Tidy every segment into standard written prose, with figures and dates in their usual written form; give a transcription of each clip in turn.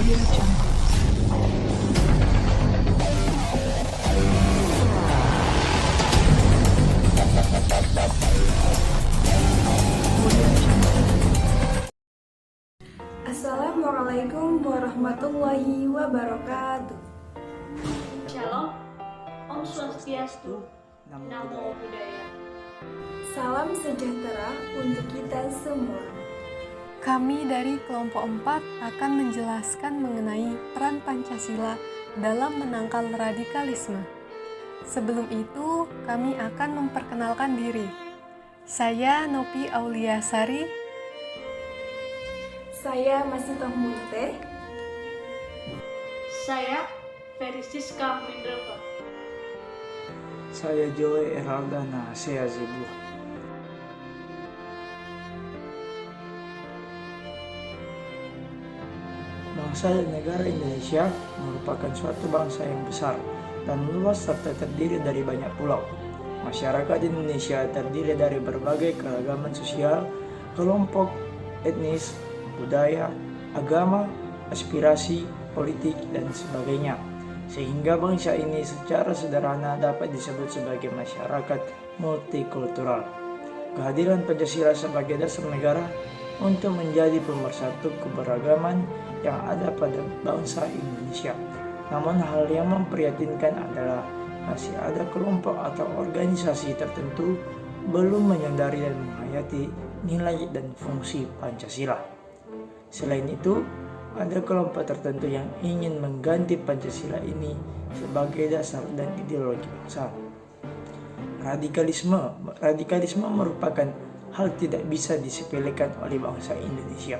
Audio Jungle. Audio Jungle. Assalamualaikum warahmatullahi wabarakatuh. Shalom, Om Swastiastu, Namo Buddhaya. Salam sejahtera untuk kita semua. Kami dari kelompok 4 akan menjelaskan mengenai peran Pancasila dalam menangkal radikalisme. Sebelum itu, kami akan memperkenalkan diri. Saya Nopi Auliasari. Saya Masitoh Munte. Saya Ferisiska Winderpa. Saya Joy Eraldana Seazibu. Bangsa dan negara Indonesia merupakan suatu bangsa yang besar dan luas serta terdiri dari banyak pulau. Masyarakat Indonesia terdiri dari berbagai keragaman sosial, kelompok, etnis, budaya, agama, aspirasi, politik, dan sebagainya. Sehingga bangsa ini secara sederhana dapat disebut sebagai masyarakat multikultural. Kehadiran Pancasila sebagai dasar negara untuk menjadi pemersatu keberagaman yang ada pada bangsa Indonesia. Namun hal yang memprihatinkan adalah masih ada kelompok atau organisasi tertentu belum menyadari dan menghayati nilai dan fungsi Pancasila. Selain itu, ada kelompok tertentu yang ingin mengganti Pancasila ini sebagai dasar dan ideologi bangsa. Radikalisme merupakan hal tidak bisa disepelekan oleh bangsa Indonesia.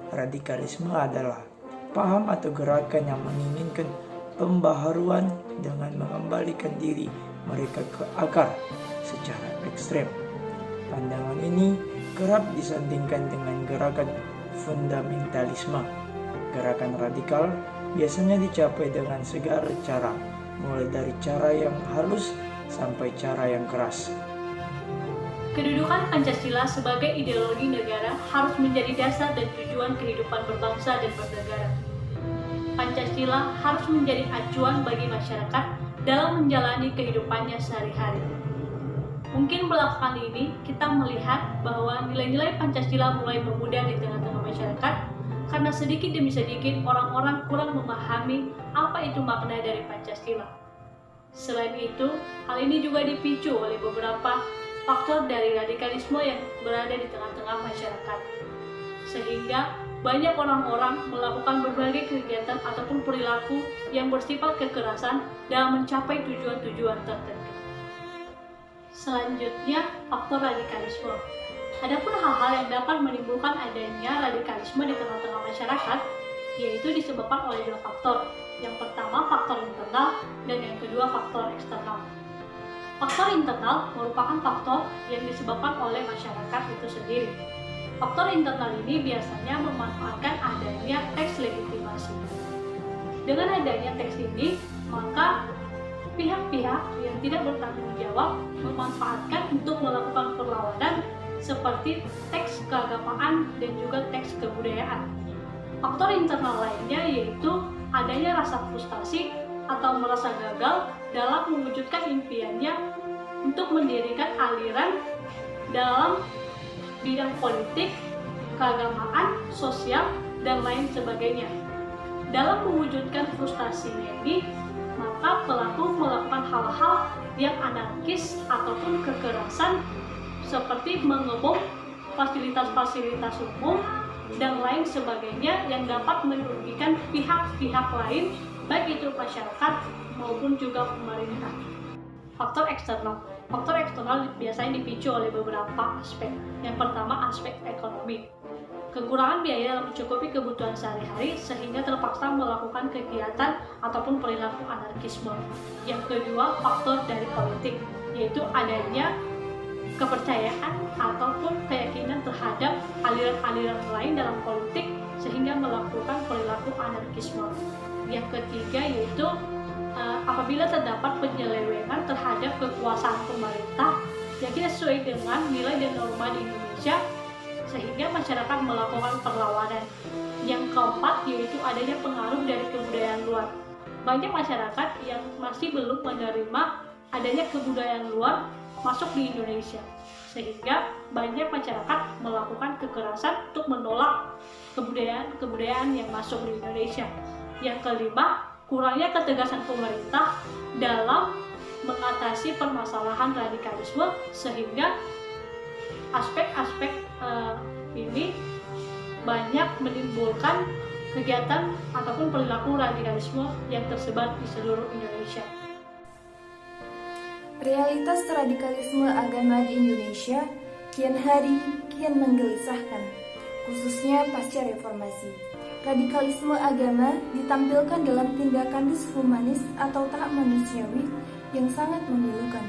Radikalisme adalah paham atau gerakan yang menginginkan pembaharuan dengan mengembalikan diri mereka ke akar secara ekstrem. Pandangan ini kerap disandingkan dengan gerakan fundamentalisme. Gerakan radikal biasanya dicapai dengan segala cara, mulai dari cara yang halus sampai cara yang keras. Kedudukan Pancasila sebagai ideologi negara harus menjadi dasar dan tujuan kehidupan berbangsa dan bernegara. Pancasila harus menjadi acuan bagi masyarakat dalam menjalani kehidupannya sehari-hari. Mungkin belakangan ini kita melihat bahwa nilai-nilai Pancasila mulai memudar di tengah-tengah masyarakat karena sedikit demi sedikit orang-orang kurang memahami apa itu makna dari Pancasila. Selain itu, hal ini juga dipicu oleh beberapa faktor dari radikalisme yang berada di tengah-tengah masyarakat. Sehingga banyak orang-orang melakukan berbagai kegiatan ataupun perilaku yang bersifat kekerasan dalam mencapai tujuan-tujuan tertentu. Selanjutnya, faktor radikalisme. Adapun hal-hal yang dapat menimbulkan adanya radikalisme di tengah-tengah masyarakat, yaitu disebabkan oleh dua faktor. Yang pertama, faktor internal, dan yang kedua, faktor eksternal. Faktor internal merupakan faktor yang disebabkan oleh masyarakat itu sendiri. Faktor internal ini biasanya memanfaatkan adanya teks legitimasi. Dengan adanya teks ini, maka pihak-pihak yang tidak bertanggung jawab memanfaatkan untuk melakukan perlawanan seperti teks keagamaan dan juga teks kebudayaan. Faktor internal lainnya yaitu adanya rasa frustasi atau merasa gagal dalam mewujudkan impiannya untuk mendirikan aliran dalam bidang politik, keagamaan, sosial, dan lain sebagainya. Dalam mewujudkan frustasinya ini, maka pelaku melakukan hal-hal yang anarkis ataupun kekerasan seperti mengebom fasilitas-fasilitas umum dan lain sebagainya yang dapat merugikan pihak-pihak lain, baik itu masyarakat maupun juga pemerintah. Faktor eksternal. Faktor eksternal biasanya dipicu oleh beberapa aspek. Yang pertama, aspek ekonomi. Kekurangan biaya dalam mencukupi kebutuhan sehari-hari sehingga terpaksa melakukan kegiatan ataupun perilaku anarkisme. Yang kedua, faktor dari politik, yaitu adanya kepercayaan ataupun keyakinan terhadap aliran-aliran lain dalam politik sehingga melakukan perilaku anarkisme. Yang ketiga yaitu apabila terdapat penyelewengan terhadap kekuasaan pemerintah yang tidak sesuai dengan nilai dan norma di Indonesia sehingga masyarakat melakukan perlawanan. Yang keempat yaitu adanya pengaruh dari kebudayaan luar. Banyak masyarakat yang masih belum menerima adanya kebudayaan luar masuk di Indonesia, sehingga banyak masyarakat melakukan kekerasan untuk menolak kebudayaan yang masuk di Indonesia. Yang kelima, kurangnya ketegasan pemerintah dalam mengatasi permasalahan radikalisme, sehingga aspek-aspek ini banyak menimbulkan kegiatan ataupun perilaku radikalisme yang tersebar di seluruh Indonesia. Realitas radikalisme agama di Indonesia kian hari kian menggelisahkan, khususnya pasca reformasi. Radikalisme agama ditampilkan dalam tindakan dishumanis atau tak manusiawi yang sangat memilukan.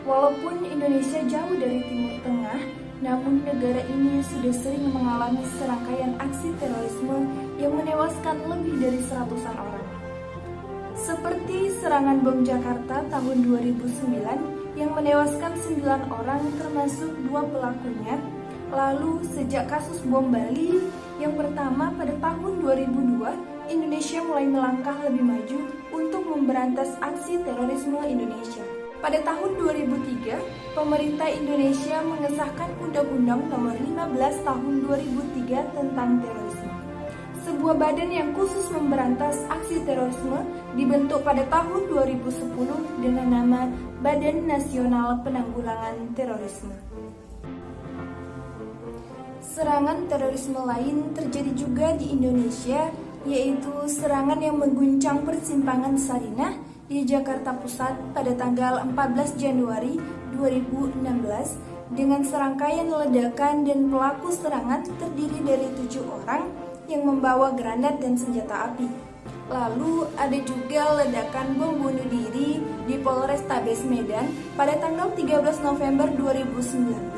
Walaupun Indonesia jauh dari Timur Tengah, namun negara ini sudah sering mengalami serangkaian aksi terorisme yang menewaskan lebih dari 100-an orang. Seperti serangan bom Jakarta tahun 2009 yang menewaskan 9 orang termasuk 2 pelakunya. Lalu sejak kasus bom Bali yang pertama pada tahun 2002, Indonesia mulai melangkah lebih maju untuk memberantas aksi terorisme Indonesia. Pada tahun 2003, pemerintah Indonesia mengesahkan Undang-Undang Nomor 15 Tahun 2003 tentang terorisme. Sebuah badan yang khusus memberantas aksi terorisme dibentuk pada tahun 2010 dengan nama Badan Nasional Penanggulangan Terorisme. Serangan terorisme lain terjadi juga di Indonesia, yaitu serangan yang mengguncang persimpangan Sarinah di Jakarta Pusat pada tanggal 14 Januari 2016 dengan serangkaian ledakan, dan pelaku serangan terdiri dari 7 orang yang membawa granat dan senjata api. Lalu ada juga ledakan bom bunuh diri di Polrestabes Medan pada tanggal 13 November 2019,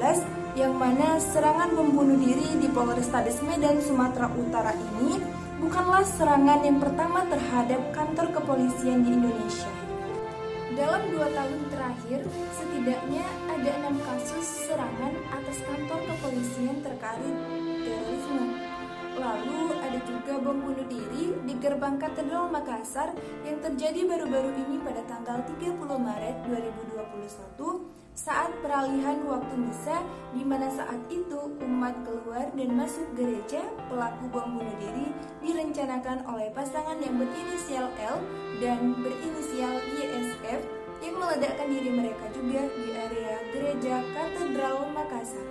yang mana serangan bom bunuh diri di Polrestabes Medan, Sumatera Utara ini bukanlah serangan yang pertama terhadap kantor kepolisian di Indonesia. Dalam 2 tahun terakhir, setidaknya ada 6 kasus serangan atas kantor kepolisian terkait terorisme. Lalu ada juga bom bunuh diri di Gerbang Katedral Makassar yang terjadi baru-baru ini pada tanggal 30 Maret 2021 saat peralihan waktu misa, di mana saat itu umat keluar dan masuk gereja. Pelaku bom bunuh diri direncanakan oleh pasangan yang berinisial L dan berinisial YSF yang meledakkan diri mereka juga di area gereja Katedral Makassar.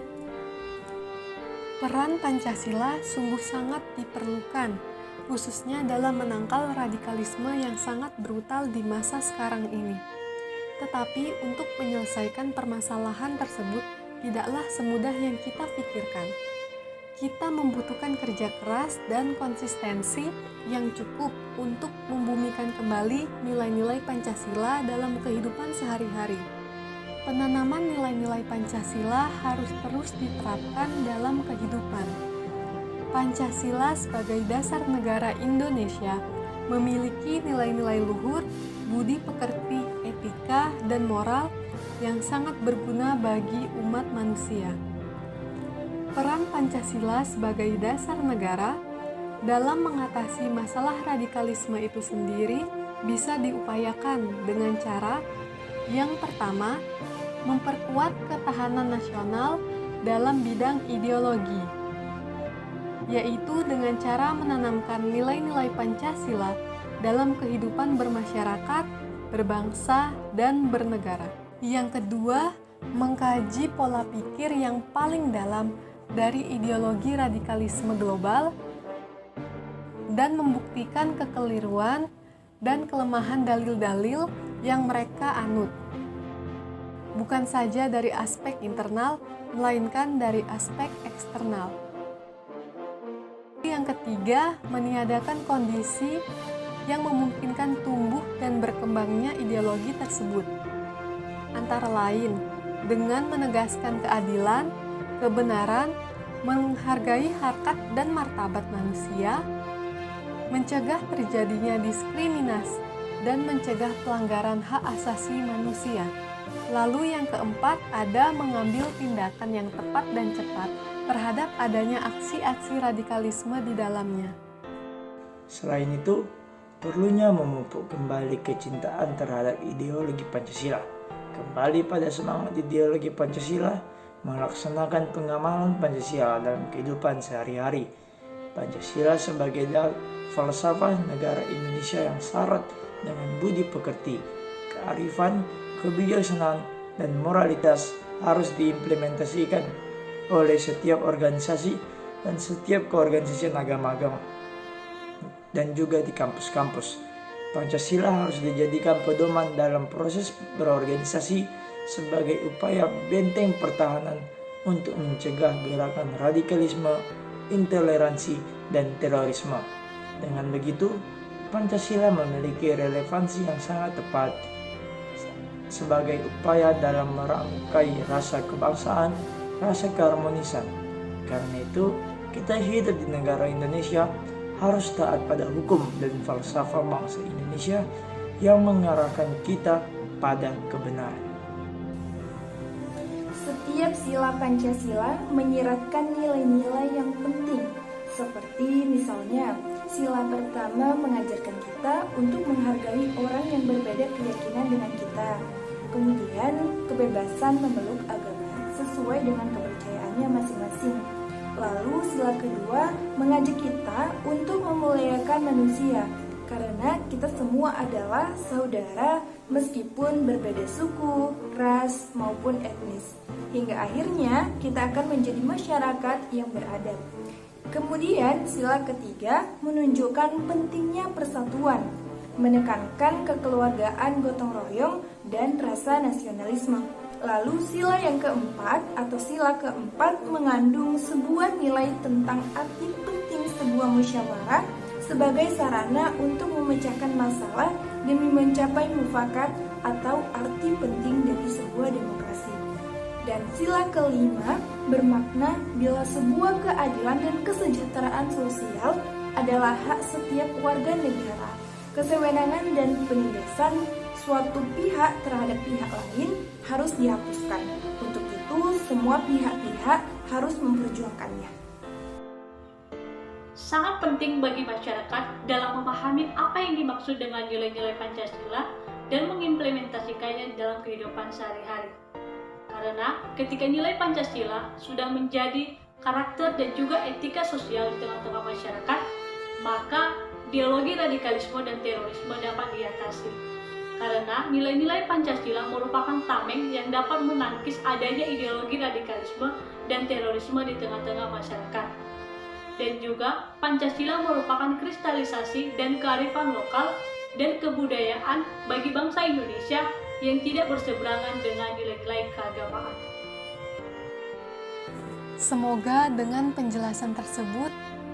Peran Pancasila sungguh sangat diperlukan, khususnya dalam menangkal radikalisme yang sangat brutal di masa sekarang ini. Tetapi untuk menyelesaikan permasalahan tersebut tidaklah semudah yang kita pikirkan. Kita membutuhkan kerja keras dan konsistensi yang cukup untuk membumikan kembali nilai-nilai Pancasila dalam kehidupan sehari-hari. Penanaman nilai-nilai Pancasila harus terus diterapkan dalam kehidupan. Pancasila sebagai dasar negara Indonesia memiliki nilai-nilai luhur, budi pekerti, etika, dan moral yang sangat berguna bagi umat manusia. Peran Pancasila sebagai dasar negara dalam mengatasi masalah radikalisme itu sendiri bisa diupayakan dengan cara yang pertama, memperkuat ketahanan nasional dalam bidang ideologi, yaitu dengan cara menanamkan nilai-nilai Pancasila dalam kehidupan bermasyarakat, berbangsa, dan bernegara. Yang kedua, mengkaji pola pikir yang paling dalam dari ideologi radikalisme global dan membuktikan kekeliruan dan kelemahan dalil-dalil yang mereka anut, bukan saja dari aspek internal, melainkan dari aspek eksternal. Yang ketiga, meniadakan kondisi yang memungkinkan tumbuh dan berkembangnya ideologi tersebut. Antara lain, dengan menegaskan keadilan, kebenaran, menghargai harkat dan martabat manusia, mencegah terjadinya diskriminasi, dan mencegah pelanggaran hak asasi manusia. Lalu yang keempat, ada mengambil tindakan yang tepat dan cepat terhadap adanya aksi-aksi radikalisme di dalamnya. Selain itu, perlunya memupuk kembali kecintaan terhadap ideologi Pancasila. Kembali pada semangat ideologi Pancasila, melaksanakan pengamalan Pancasila dalam kehidupan sehari-hari. Pancasila sebagai falsafah negara Indonesia yang syarat dengan budi pekerti, kearifan, kebijaksanaan, dan moralitas harus diimplementasikan oleh setiap organisasi dan setiap keorganisasian agama-agama dan juga di kampus-kampus. Pancasila harus dijadikan pedoman dalam proses berorganisasi sebagai upaya benteng pertahanan untuk mencegah gerakan radikalisme, intoleransi, dan terorisme. Dengan begitu, Pancasila memiliki relevansi yang sangat tepat sebagai upaya dalam merangkai rasa kebangsaan, rasa keharmonisan. Karena itu, kita hidup di negara Indonesia harus taat pada hukum dan falsafah bangsa Indonesia yang mengarahkan kita pada kebenaran. Setiap sila Pancasila menyiratkan nilai-nilai yang penting, seperti misalnya sila pertama mengajarkan kita untuk menghargai orang yang berbeda keyakinan dengan kita. Kemudian, kebebasan memeluk agama sesuai dengan kepercayaannya masing-masing. Lalu sila kedua mengajak kita untuk memuliakan manusia, karena kita semua adalah saudara meskipun berbeda suku, ras, maupun etnis. Hingga akhirnya kita akan menjadi masyarakat yang beradab. Kemudian sila ketiga menunjukkan pentingnya persatuan, menekankan kekeluargaan gotong royong dan rasa nasionalisme. Lalu sila yang keempat atau sila keempat mengandung sebuah nilai tentang arti penting sebuah musyawarah sebagai sarana untuk memecahkan masalah demi mencapai mufakat atau arti penting dari sebuah demokrasi. Dan sila kelima bermakna bila sebuah keadilan dan kesejahteraan sosial adalah hak setiap warga negara. Kesewenangan dan penindasan suatu pihak terhadap pihak lain harus dihapuskan. Untuk itu, semua pihak-pihak harus memperjuangkannya. Sangat penting bagi masyarakat dalam memahami apa yang dimaksud dengan nilai-nilai Pancasila dan mengimplementasikannya dalam kehidupan sehari-hari. Karena ketika nilai Pancasila sudah menjadi karakter dan juga etika sosial di tengah-tengah masyarakat, maka ideologi radikalisme dan terorisme dapat diatasi. Karena nilai-nilai Pancasila merupakan tameng yang dapat menangkis adanya ideologi radikalisme dan terorisme di tengah-tengah masyarakat. Dan juga Pancasila merupakan kristalisasi dan kearifan lokal dan kebudayaan bagi bangsa Indonesia yang tidak berseberangan dengan nilai-nilai keagamaan. Semoga dengan penjelasan tersebut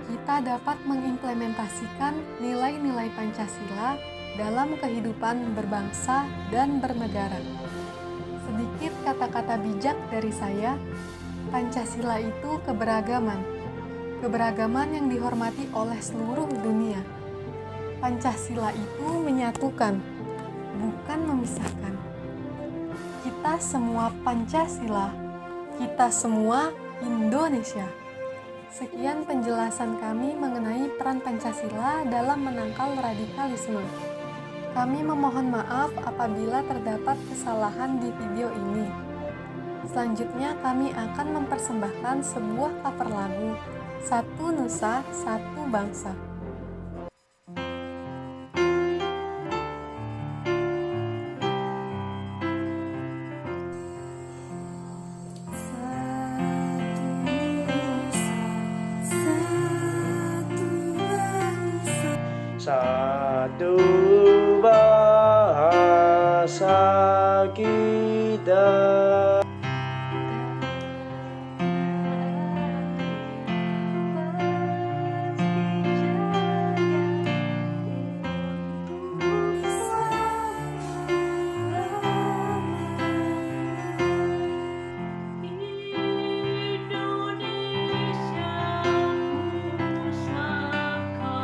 kita dapat mengimplementasikan nilai-nilai Pancasila dalam kehidupan berbangsa dan bernegara. Sedikit kata-kata bijak dari saya, Pancasila itu keberagaman. Keberagaman yang dihormati oleh seluruh dunia. Pancasila itu menyatukan, bukan memisahkan. Kita semua Pancasila, kita semua Indonesia. Sekian penjelasan kami mengenai peran Pancasila dalam menangkal radikalisme. Kami memohon maaf apabila terdapat kesalahan di video ini. Selanjutnya kami akan mempersembahkan sebuah cover lagu Satu Nusa, Satu Bangsa. Satu bahasa kita. Indonesia Pusaka.